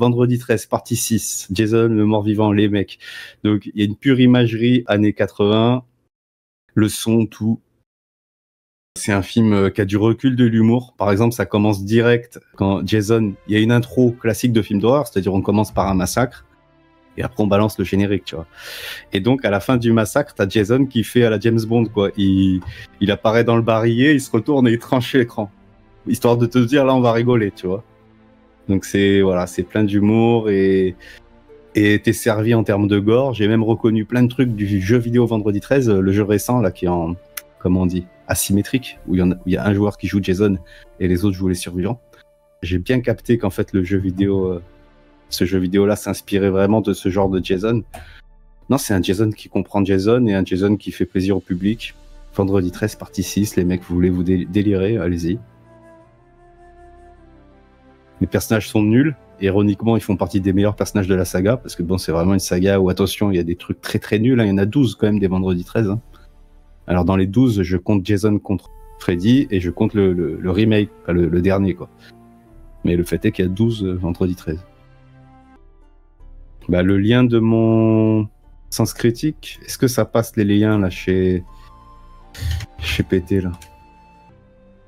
Vendredi 13, partie 6, Jason, le mort-vivant, les mecs. Donc, il y a une pure imagerie, années 80, le son, tout. C'est un film qui a du recul de l'humour. Par exemple, ça commence direct quand Jason, il y a une intro classique de film d'horreur, c'est-à-dire on commence par un massacre, et après on balance le générique, tu vois. Et donc, à la fin du massacre, t'as Jason qui fait à la James Bond, quoi. Il apparaît dans le barillet, il se retourne et il tranche l'écran. Histoire de te dire, là, on va rigoler, tu vois. Donc c'est plein d'humour et t'es servi en termes de gore. J'ai même reconnu plein de trucs du jeu vidéo Vendredi 13, le jeu récent là qui est en, comment on dit, asymétrique, où il y a un joueur qui joue Jason et les autres jouent les survivants. J'ai bien capté qu'en fait ce jeu vidéo là s'inspirait vraiment de ce genre de Jason. Non, c'est un Jason qui comprend Jason et un Jason qui fait plaisir au public. Vendredi 13, partie 6, les mecs, vous voulez vous délirer, allez-y. Les personnages sont nuls. Ironiquement, ils font partie des meilleurs personnages de la saga, parce que bon, c'est vraiment une saga où, attention, il y a des trucs très très nuls, hein. Il y en a 12 quand même, des Vendredi 13. Hein. Alors dans les 12, je compte Jason contre Freddy, et je compte le remake, enfin, le dernier, quoi. Mais le fait est qu'il y a 12 Vendredi 13. Bah, le lien de mon sens critique, est-ce que ça passe les liens là chez PT là?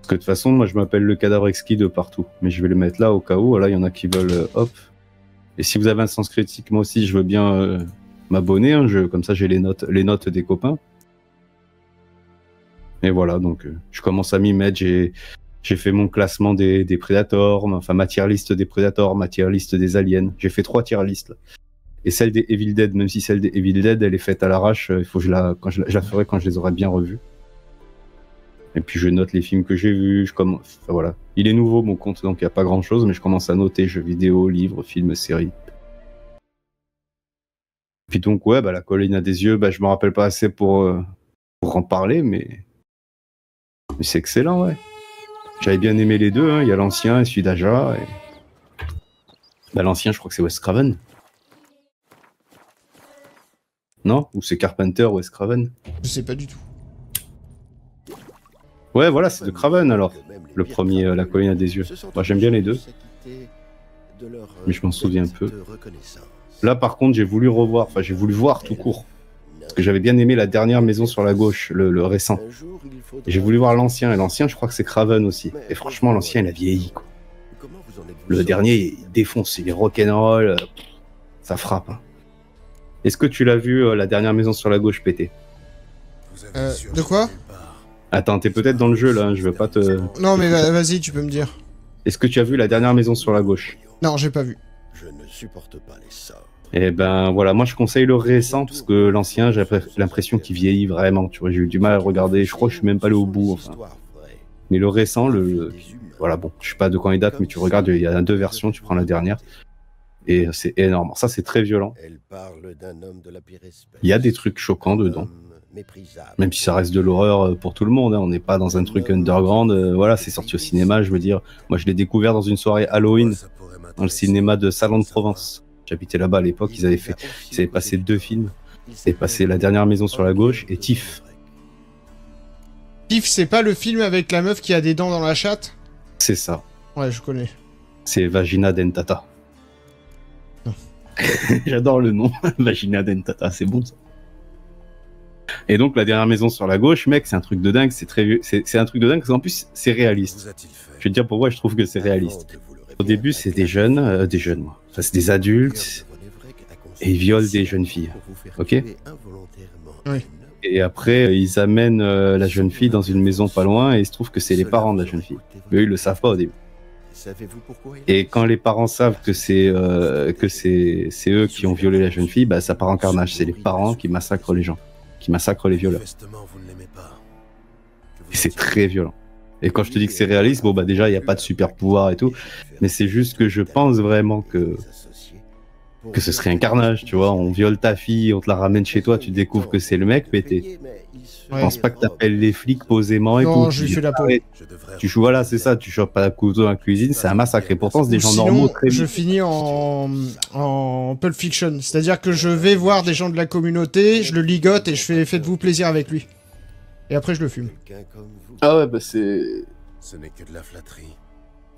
Parce que de toute façon, moi je m'appelle le cadavre exquis de partout, mais je vais le mettre là au cas où. Là, il y en a qui veulent hop. Et si vous avez un sens critique, moi aussi, je veux bien m'abonner. Hein, comme ça, j'ai les notes des copains. Et voilà, donc je commence à m'y mettre. J'ai fait mon classement des Predators, enfin ma tier list des Predators, ma tier list des aliens. J'ai fait 3 tier lists là. Et celle des Evil Dead, même si celle des Evil Dead, elle est faite à l'arrache, il faut que je la ferai quand je les aurai bien revus. Et puis je note les films que j'ai vus, enfin, voilà. Il est nouveau mon compte, donc il n'y a pas grand chose, mais je commence à noter jeux vidéo, livres, films, séries. Puis donc ouais, bah, la colline à des yeux, bah, je me rappelle pas assez pour en parler, mais c'est excellent, ouais. J'avais bien aimé les deux, hein. Il y a l'ancien et celui d'Aja. Et... bah, l'ancien, je crois que c'est Wes Craven. Non? Ou c'est Carpenter ou Wes Craven? Je sais pas du tout. Ouais, voilà, c'est de Craven alors. Le premier, La colline à des yeux. Moi, j'aime bien les deux. Mais je m'en souviens peu. Là, par contre, j'ai voulu voir tout court. Parce que j'avais bien aimé la dernière maison sur la gauche, le récent. Et j'ai voulu voir l'ancien. Et l'ancien, je crois que c'est Craven aussi. Et franchement, l'ancien, il a vieilli, quoi. Le dernier, il défonce. Il est rock'n'roll. Ça frappe. Hein. Est-ce que tu l'as vu, la dernière maison sur la gauche, pété? De quoi? Attends, t'es peut-être dans le jeu là, hein, je veux pas te... Non mais vas-y, tu peux me dire. Est-ce que tu as vu la dernière maison sur la gauche? Non, j'ai pas vu. Je ne supporte pas les sorts. Eh ben voilà, moi je conseille le récent, parce que l'ancien, j'ai l'impression qu'il vieillit vraiment, tu vois, j'ai eu du mal à le regarder, je crois que je suis même pas allé au bout, enfin. Mais le récent, voilà, bon, je sais pas de quand il date, mais tu regardes, il y a 2 versions, tu prends la dernière, et c'est énorme, ça c'est très violent. Il y a des trucs choquants dedans. Même si ça reste de l'horreur pour tout le monde, hein. On n'est pas dans un truc underground, voilà, c'est sorti au cinéma, je veux dire. Moi je l'ai découvert dans une soirée Halloween, dans le cinéma de Salon de Provence. J'habitais là-bas à l'époque, ils avaient passé 2 films. Ils avaient passé La dernière maison sur la gauche et Tiff. Tiff, c'est pas le film avec la meuf qui a des dents dans la chatte? C'est ça. Ouais, je connais. C'est Vagina Dentata. J'adore le nom, Vagina Dentata, c'est bon ça. Et donc la dernière maison sur la gauche, mec, c'est un truc de dingue, c'est un truc de dingue parce qu'en plus c'est réaliste. Je vais te dire pourquoi je trouve que c'est réaliste. Au début, c'est des jeunes, moi. Enfin, c'est des adultes et ils violent des jeunes filles. Ok? Oui. Et après, ils amènent la jeune fille dans une maison pas loin et il se trouve que c'est les parents de la jeune fille. Mais eux, ils le savent pas au début. Et quand les parents savent que c'est eux qui ont violé la jeune fille, bah ça part en carnage. C'est les parents qui massacrent les gens, qui massacrent les violeurs. Et c'est très violent. Et quand je te dis que c'est réaliste, bon bah déjà il n'y a pas de super pouvoir et tout, mais c'est juste que je pense vraiment que ce serait un carnage, tu vois, on viole ta fille, on te la ramène chez toi, tu découvres que c'est le mec, pété. Je pense pas que t'appelles les flics posément et tout. Non, je lui fais la peau. Tu joues, voilà, c'est ça, tu chopes pas un couteau dans la cuisine, c'est un massacre. Et pourtant, c'est des gens normaux, très je finis en Pulp Fiction. C'est-à-dire que je vais voir des gens de la communauté, je le ligote et je fais faites-vous plaisir avec lui. Et après, je le fume. Ah ouais, bah c'est... Ce n'est que de la flatterie.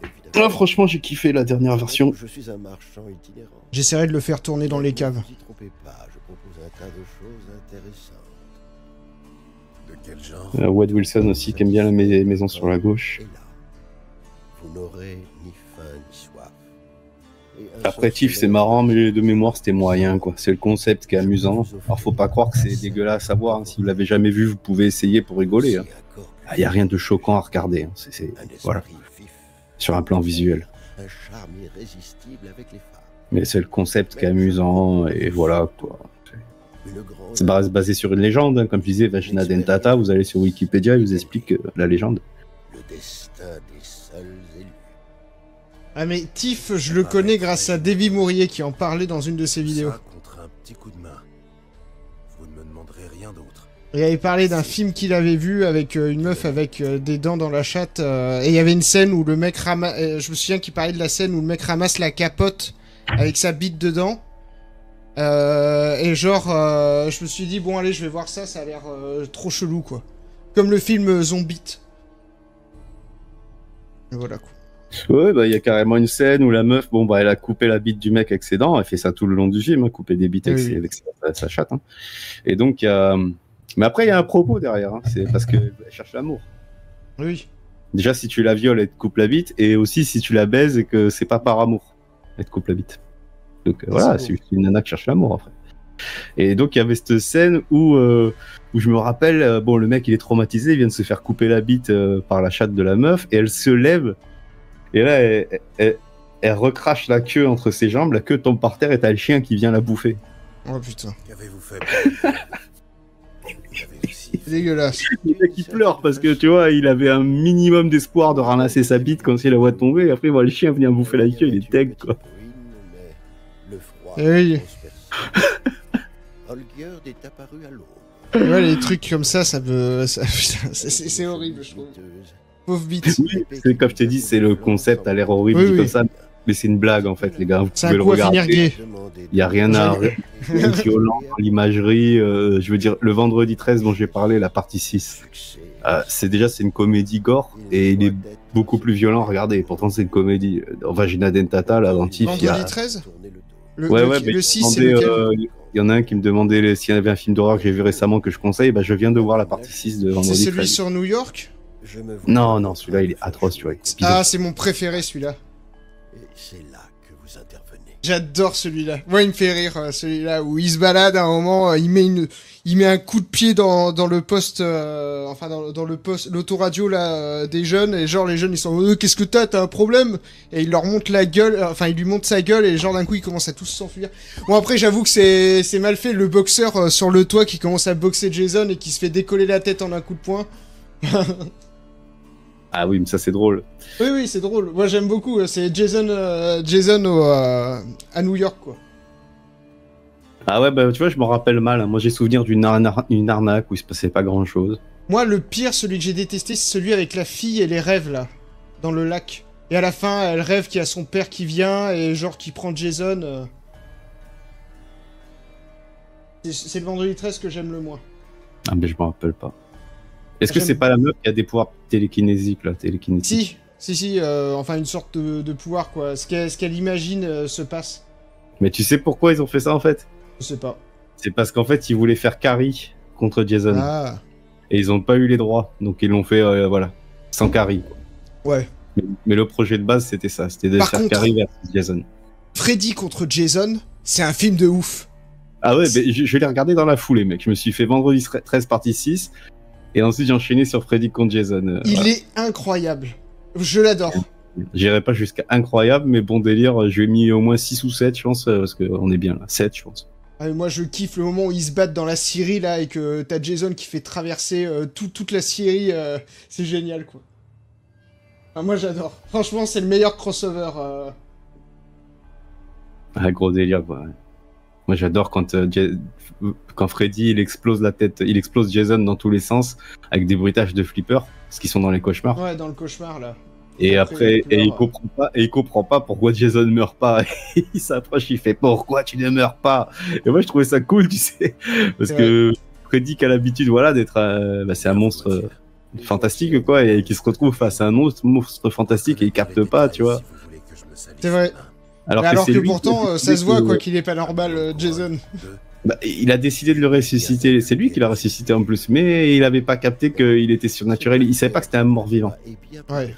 évidemment. Ah, franchement, j'ai kiffé la dernière version. Je suis un marchand itinérant. J'essaierai de le faire tourner dans les caves. Ne vous y trompez pas, je propose un tas de choses intéressantes. De quel genre? Wade Wilson aussi, qui aime bien la maison sur la gauche. Et là, vous n'aurez ni faim ni soif. Et un Après, seul Tiff, c'est soleil marrant, mais de mémoire, c'était moyen, quoi. C'est le concept qui est amusant. Alors, faut pas croire que c'est dégueulasse à voir. Hein. Si vous l'avez jamais vu, vous pouvez essayer pour rigoler. Hein. Il y a rien de choquant à regarder. Hein. Voilà, vif, sur un plan visuel. un charme irrésistible avec les femmes. Mais c'est le concept qui est amusant, et voilà, quoi. Une grande C'est basé sur une légende, hein. Comme je disais, Vagina Dentata, vous allez sur Wikipédia, il vous explique la légende. le destin des seuls élus. Ah mais Tiff, je le connais grâce à Davy Mourier qui en parlait dans une de ses vidéos. Ça contre un petit coup de main. Vous ne me demanderez rien d'autre. Il avait parlé d'un film qu'il avait vu avec une meuf avec des dents dans la chatte. Et il y avait une scène où le mec ramasse... je me souviens qu'il parlait de la scène où le mec ramasse la capote avec sa bite dedans. Et genre, je me suis dit, bon allez, je vais voir ça, ça a l'air trop chelou, quoi. Comme le film Zombie. Et voilà, quoi. Ouais, bah, il y a carrément une scène où la meuf, bon, bah, elle a coupé la bite du mec avec ses dents, elle fait ça tout le long du film, hein, couper des bites Oui. avec sa chatte, hein. Et donc, il y a... Mais après, il y a un propos derrière, hein. C'est parce qu'elle cherche l'amour. Oui. Déjà, si tu la violes, elle te coupe la bite, et aussi si tu la baises et que c'est pas par amour, elle te coupe la bite. Donc voilà, c'est c'est une nana qui cherche l'amour après. Et donc il y avait cette scène où je me rappelle, bon, le mec il est traumatisé, il vient de se faire couper la bite par la chatte de la meuf, et elle se lève, et là elle recrache la queue entre ses jambes, la queue tombe par terre, et t'as le chien qui vient la bouffer. Oh putain. Qu'avez-vous fait? Vous avez aussi C'est dégueulasse. Le mec il pleure parce que tu vois, il avait un minimum d'espoir de ramasser sa bite quand il la voit tomber, et après il voit le chien venir bouffer la queue, il est deg quoi. Le froid Eh oui. Olgierd est apparu à l'aube. Ouais, les trucs comme ça me... putain, c'est horrible, je trouve. Pauvre bite. Oui, c'est comme je t'ai dit, c'est le concept a l'air horrible Oui, dit oui. comme ça, mais c'est une blague en fait, les gars. Vous C'est pouvez un le coup à finir regarder. gay. Il y a rien à violent dans l'imagerie. Je veux dire, le vendredi 13 dont j'ai parlé, la partie 6, c'est une comédie gore et il est beaucoup plus violent. Regardez, pourtant c'est une comédie. Dans Vagina Dentata, là, dans Tiff, il y a... Vendredi 13 mais le 6, c'est lequel il y en a un qui me demandait s'il y avait un film d'horreur que j'ai vu récemment que je conseille. Bah, je viens de voir la partie 6 de C'est Vendredi celui 13. sur New York? Non, celui-là il est atroce, tu vois. Ah, c'est mon préféré, celui-là. Et c'est là que vous intervenez. J'adore celui-là. Moi, il me fait rire, celui-là, où il se balade à un moment, il met un coup de pied dans le poste, dans le poste, l'autoradio, là, des jeunes, et genre, les jeunes, ils sont, qu'est-ce que t'as un problème? Et il leur montre la gueule, il lui montre sa gueule, et genre, d'un coup, ils commencent à tous s'enfuir. Bon, après, j'avoue que c'est mal fait, le boxeur sur le toit qui commence à boxer Jason et qui se fait décoller la tête en un coup de poing. Ah oui, mais ça c'est drôle. Oui, c'est drôle. Moi, j'aime beaucoup. C'est Jason à New York, quoi. Ah ouais, bah tu vois, je m'en rappelle mal. Hein. Moi j'ai souvenir d'une arnaque où il se passait pas grand chose. Moi, le pire, celui que j'ai détesté, c'est celui avec la fille et les rêves, là, dans le lac. Et à la fin, elle rêve qu'il y a son père qui vient et genre qui prend Jason. C'est le vendredi 13 que j'aime le moins. Ah mais je m'en rappelle pas. Est-ce que J'aime- c'est pas la meuf qui a des pouvoirs télékinésiques là, télékinésiques? Si, une sorte de pouvoir, quoi. Ce qu'elle imagine se passe. Mais tu sais pourquoi ils ont fait ça en fait? Je sais pas. C'est parce qu'en fait ils voulaient faire Carrie contre Jason Ah, et ils ont pas eu les droits, donc ils l'ont fait voilà, sans Carrie. ouais. Mais le projet de base c'était ça, c'était de Par faire contre- Carrie versus Jason. Freddy contre Jason, c'est un film de ouf. Ah ouais, mais je l'ai regardé dans la foulée, mec. Je me suis fait vendredi 13 partie 6 et ensuite j'ai enchaîné sur Freddy contre Jason. Il Voilà. est incroyable. Je l'adore. J'irai pas jusqu'à incroyable, mais bon délire, je lui ai mis au moins 6 ou 7, je pense, parce qu'on est bien là. 7, je pense. Ah, mais moi, je kiffe le moment où ils se battent dans la Syrie, là, et que t'as Jason qui fait traverser toute la Syrie. C'est génial, quoi. Ah, moi, j'adore. Franchement, c'est le meilleur crossover. Ah, gros délire, quoi. Moi, j'adore quand Freddy, il explose la tête, il explose Jason dans tous les sens, avec des bruitages de flipper, parce qu'ils sont dans les cauchemars. Ouais, dans le cauchemar, là. Et après, il pleure. il comprend pas pourquoi Jason meurt pas. Il s'approche, il fait pourquoi tu ne meurs pas. Et moi, je trouvais ça cool, tu sais, parce C'est que Freddy qui a l'habitude, voilà, d'être, c'est un monstre fantastique, quoi, et qui se retrouve face à un autre monstre fantastique et il capte pas, tu vois. C'est vrai. Alors Mais alors que c'est lui pourtant, qui a ça se voit décidé quoi que- qu'il est pas normal, Jason. Bah, il a décidé de le ressusciter, c'est lui qui l'a ressuscité en plus, mais il avait pas capté qu'il était surnaturel, il savait pas que c'était un mort-vivant. Ouais.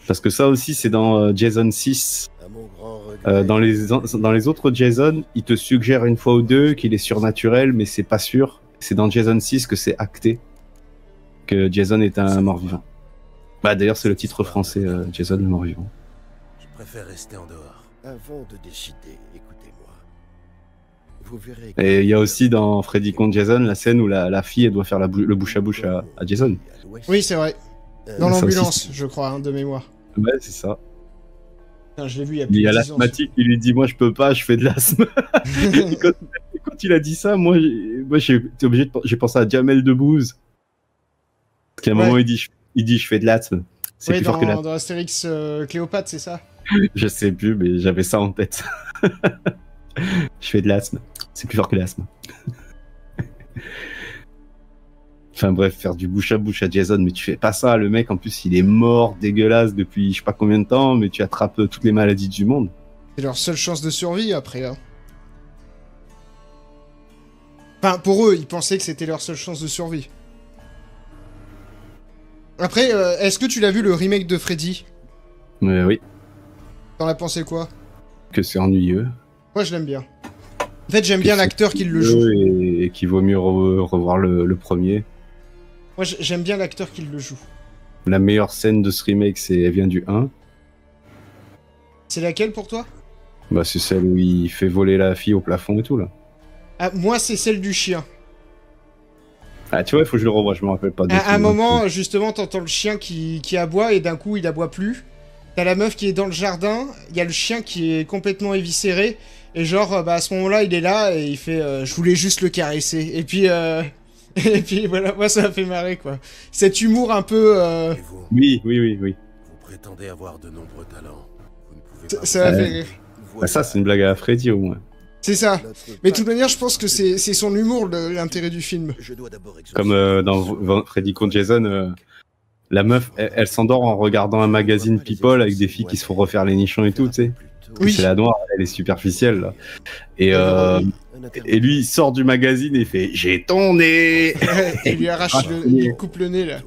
Parce que ça aussi, c'est dans Jason 6. Dans les autres Jason, il te suggère une fois ou deux qu'il est surnaturel, mais c'est pas sûr. C'est dans Jason 6 que c'est acté que Jason est un mort-vivant. Bah d'ailleurs, c'est le titre français, Jason le mort-vivant. Je préfère rester en dehors. Avant de décider, écoutez-moi. Vous verrez. Et il y a aussi dans Freddy contre Jason la scène où la fille elle doit faire le bouche à bouche à Jason. Oui, c'est vrai. Dans ça aussi, l'ambulance, je crois, hein, de mémoire. Ouais, c'est ça. Putain, je l'ai vu il y a Il plus y a de 10 ans. l'asthmatique qui lui dit moi je peux pas, je fais de l'asthme. Et quand il a dit ça, moi j'ai pensé à Jamel Debbouze. Parce qu'à un moment il dit je fais de l'asthme. C'est Ouais, plus fort que l'asthme. dans Astérix Cléopâtre, c'est ça? Je sais plus, mais j'avais ça en tête. Je fais de l'asthme. C'est plus fort que l'asthme. Enfin bref, faire du bouche à Jason, mais tu fais pas ça. Le mec, en plus, il est mort, dégueulasse depuis je sais pas combien de temps, mais tu attrapes toutes les maladies du monde. C'est leur seule chance de survie après. Hein. Enfin, pour eux, ils pensaient que c'était leur seule chance de survie. Après, est-ce que tu l'as vu le remake de Freddy? Oui, T'en as pensé quoi? que c'est ennuyeux. Moi, je l'aime bien. En fait, j'aime bien l'acteur qui le joue. Et qu'il vaut mieux revoir le premier. Moi, j'aime bien l'acteur qui le joue. La meilleure scène de ce remake, elle vient du 1. C'est laquelle pour toi? Bah, c'est celle où il fait voler la fille au plafond et tout, là. Ah, moi, c'est celle du chien. Ah, tu vois, il faut que je le revoie, je me rappelle pas. À un moment, justement, t'entends le chien qui aboie et d'un coup, il aboie plus. T'as la meuf qui est dans le jardin, il y a le chien qui est complètement éviscéré. Et genre, bah, à ce moment-là, il est là et il fait je voulais juste le caresser. Et puis, et puis voilà, moi, ça m'a fait marrer, quoi. Cet humour un peu. Et vous, Oui. vous prétendez avoir de nombreux talents. Vous ne pouvez pas. Ça m'a fait rire. Bah, ça, c'est une blague à Freddy, au moins. C'est ça. Mais de toute manière, je pense que c'est son humour l'intérêt du film. Comme dans Freddy contre Jason, la meuf, elle s'endort en regardant un magazine People avec des filles qui se font refaire les nichons et tout, tu sais. Oui. C'est la noire, elle est superficielle, là. Et lui, il sort du magazine et il fait « J'ai ton nez !» Il lui arrache il lui coupe le nez, là.